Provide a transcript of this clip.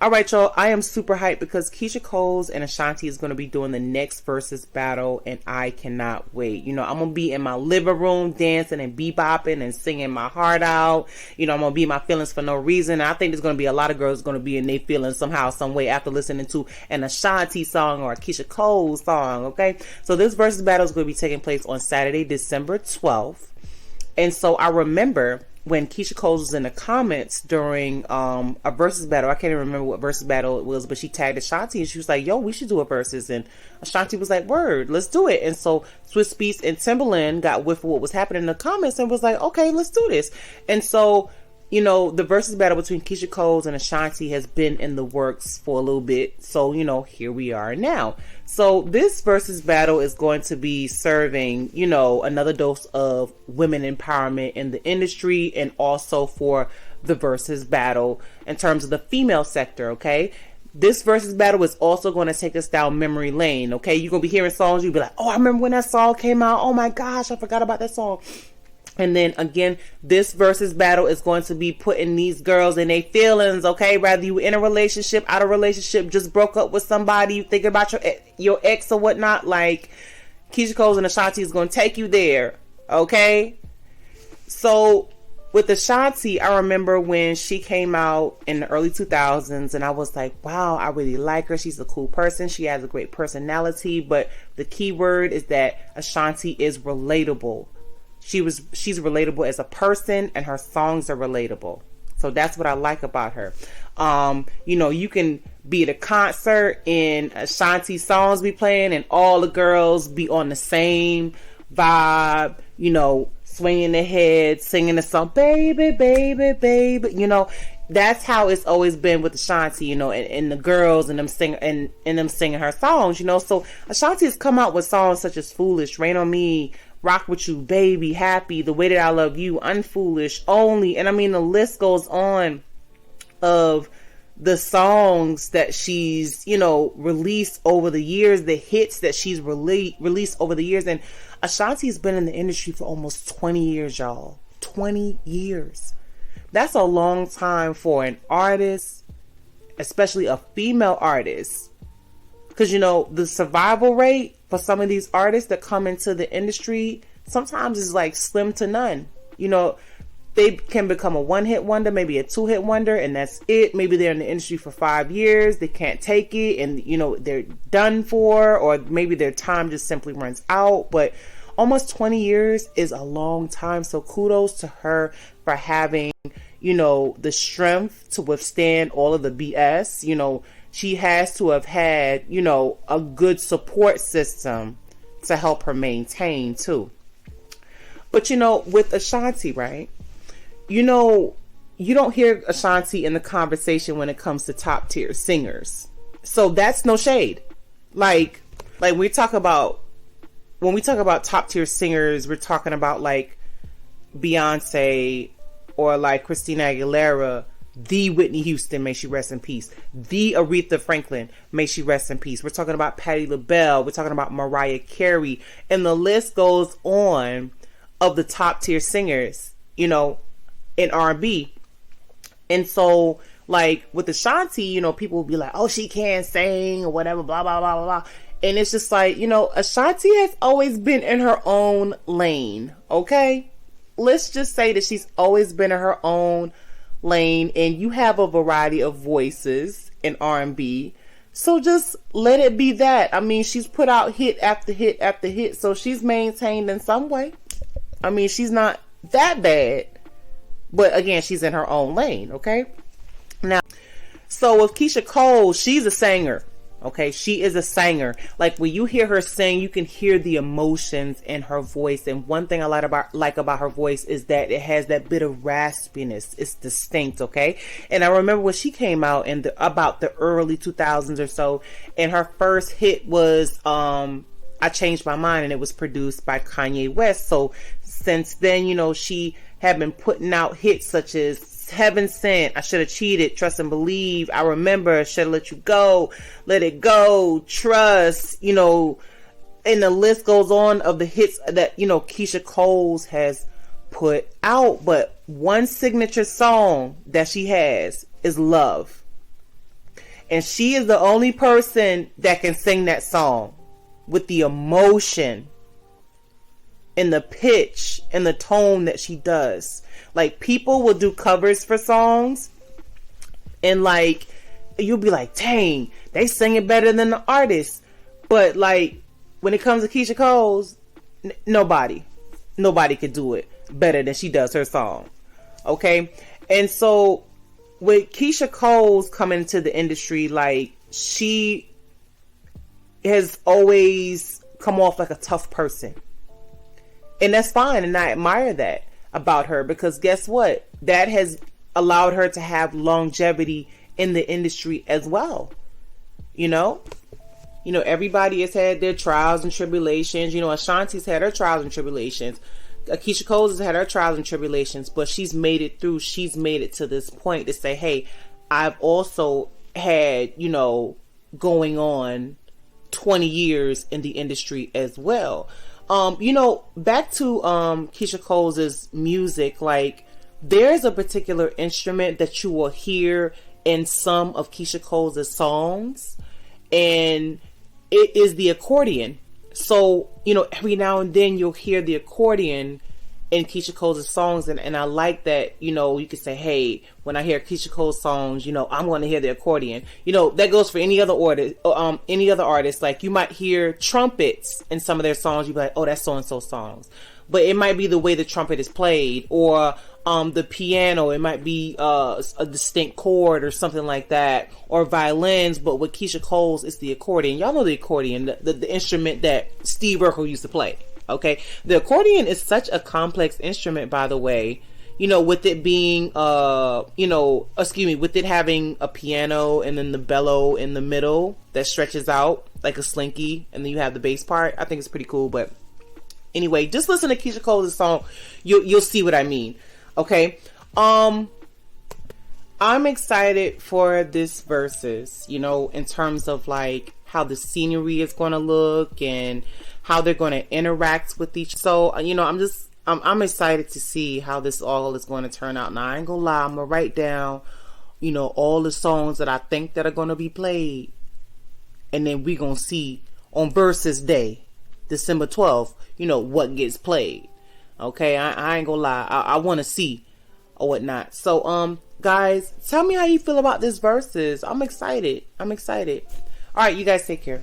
All right, y'all. I am super hyped because Keyshia Cole and Ashanti is going to be doing the next Verzuz battle, and I cannot wait. You know, I'm going to be in my living room dancing and bebopping and singing my heart out. You know, I'm going to be in my feelings for no reason. I think there's going to be a lot of girls going to be in their feelings somehow, some way after listening to an Ashanti song or a Keyshia Cole song, okay? So this Verzuz battle is going to be taking place on Saturday, December 12th. And so I remember when Keyshia Cole was in the comments during a Verzuz battle. I can't even remember what Verzuz battle it was, but she tagged Ashanti and she was like, yo, we should do a Verzuz. And Ashanti was like, word, let's do it. And so Swizz Beatz and Timbaland got with what was happening in the comments and was like, okay, let's do this. And so, you know, the Verzuz battle between Keyshia Cole and Ashanti has been in the works for a little bit. So, you know, here we are now. So this Verzuz battle is going to be serving, you know, another dose of women empowerment in the industry, and also for the Verzuz battle in terms of the female sector, okay? This Verzuz battle is also going to take us down memory lane, okay? You're going to be hearing songs, you'll be like, oh, I remember when that song came out. Oh my gosh, I forgot about that song. And then again, this Verzuz battle is going to be putting these girls in their feelings, okay? Whether you in a relationship, out of a relationship, just broke up with somebody, you think about your ex or whatnot, like Keyshia Cole and Ashanti is going to take you there, okay? So with Ashanti, I remember when she came out in the early 2000s, and I was like, wow, I really like her. She's a cool person. She has a great personality, but the key word is that Ashanti is relatable. She's relatable as a person, and her songs are relatable. So that's what I like about her. You know, you can be at a concert and Ashanti songs be playing and all the girls be on the same vibe, you know, swinging their head, singing the song, baby, baby, baby. You know, that's how it's always been with Ashanti, you know, and the girls and them singing her songs, you know. So Ashanti has come out with songs such as Foolish, Rain on Me, Rock With You, Baby, Happy, The Way That I Love You, Unfoolish, Only. And I mean, the list goes on of the songs that she's, you know, released over the years, the hits that she's released over the years. And Ashanti's been in the industry for almost 20 years, y'all. 20 years. That's a long time for an artist, especially a female artist. Because, you know, the survival rate for some of these artists that come into the industry sometimes is like slim to none. You know, they can become a one-hit wonder, maybe a two-hit wonder, and that's it. Maybe they're in the industry for 5 years, they can't take it, and, you know, they're done for, or maybe their time just simply runs out. But almost 20 years is a long time. So kudos to her for having, you know, the strength to withstand all of the BS. You know, she has to have had, you know, a good support system to help her maintain too. But, you know, with Ashanti, right? You know, you don't hear Ashanti in the conversation when it comes to top tier singers. So that's no shade. Like when we talk about top tier singers, we're talking about like Beyonce or like Christina Aguilera, the Whitney Houston, may she rest in peace, the Aretha Franklin, may she rest in peace. We're talking about Patti LaBelle, we're talking about Mariah Carey, and the list goes on of the top tier singers, you know, in R&B. And so like with Ashanti, you know, people will be like, oh, she can't sing or whatever, blah, blah, blah, blah, blah. And it's just like, you know, Ashanti has always been in her own lane, okay? Let's just say that she's always been in her own lane, and you have a variety of voices in R&B, so just let it be that. I mean, she's put out hit after hit after hit, so she's maintained in some way. I mean, she's not that bad, but again, she's in her own lane, okay? Now, so with Keyshia Cole, she's a singer. Okay, she is a singer. Like when you hear her sing, you can hear the emotions in her voice. And one thing I like about her voice is that it has that bit of raspiness. It's distinct, okay? And I remember when she came out in about the early 2000s or so, and her first hit was I Changed My Mind, and it was produced by Kanye West. So since then, you know, she had been putting out hits such as Heaven Sent, I Should Have Cheated, Trust and Believe, I Remember, Should Have Let You Go, Let It Go, Trust, you know, and the list goes on of the hits that, you know, Keyshia Cole has put out. But one signature song that she has is Love. And she is the only person that can sing that song with the emotion and the pitch and the tone that she does. Like, people will do covers for songs and like, you'll be like, dang, they sing it better than the artist. But like, when it comes to Keyshia Cole's, nobody could do it better than she does her song. Okay. And so with Keyshia Cole's coming to the industry, like, she has always come off like a tough person. And that's fine. And I admire that about her, because guess what? That has allowed her to have longevity in the industry as well. You know, everybody has had their trials and tribulations. You know, Ashanti's had her trials and tribulations. Keyshia Cole has had her trials and tribulations, but she's made it through. She's made it to this point to say, hey, I've also had, you know, going on 20 years in the industry as well. You know, back to Keyshia Cole's music, like, there's a particular instrument that you will hear in some of Keyshia Cole's songs, and it is the accordion. So, you know, every now and then you'll hear the accordion in Keyshia Cole's songs, and I like that, you know, you could say, hey, when I hear Keyshia Cole's songs, you know, I'm going to hear the accordion. You know, that goes for any other artist. Like, you might hear trumpets in some of their songs, you'd be like, oh, that's so-and-so songs. But it might be the way the trumpet is played, or the piano, it might be a distinct chord or something like that, or violins. But with Keyshia Cole's, it's the accordion. Y'all know the accordion, the instrument that Steve Urkel used to play. Okay, the accordion is such a complex instrument, by the way. You know, with it being, with it having a piano and then the bellow in the middle that stretches out like a slinky, and then you have the bass part. I think it's pretty cool. But anyway, just listen to Keyshia Cole's song. You'll see what I mean. Okay. I'm excited for this Verzuz, you know, in terms of like how the scenery is going to look and how they're going to interact with each. So, you know, I'm excited to see how this all is going to turn out. Now, I ain't gonna lie, I'm gonna write down, you know, all the songs that I think that are going to be played, and then we gonna see on Verzuz Day, December 12th, you know, what gets played. Okay, I ain't gonna lie, I want to see or whatnot. So, guys, tell me how you feel about this Verzuz. I'm excited. All right, you guys take care.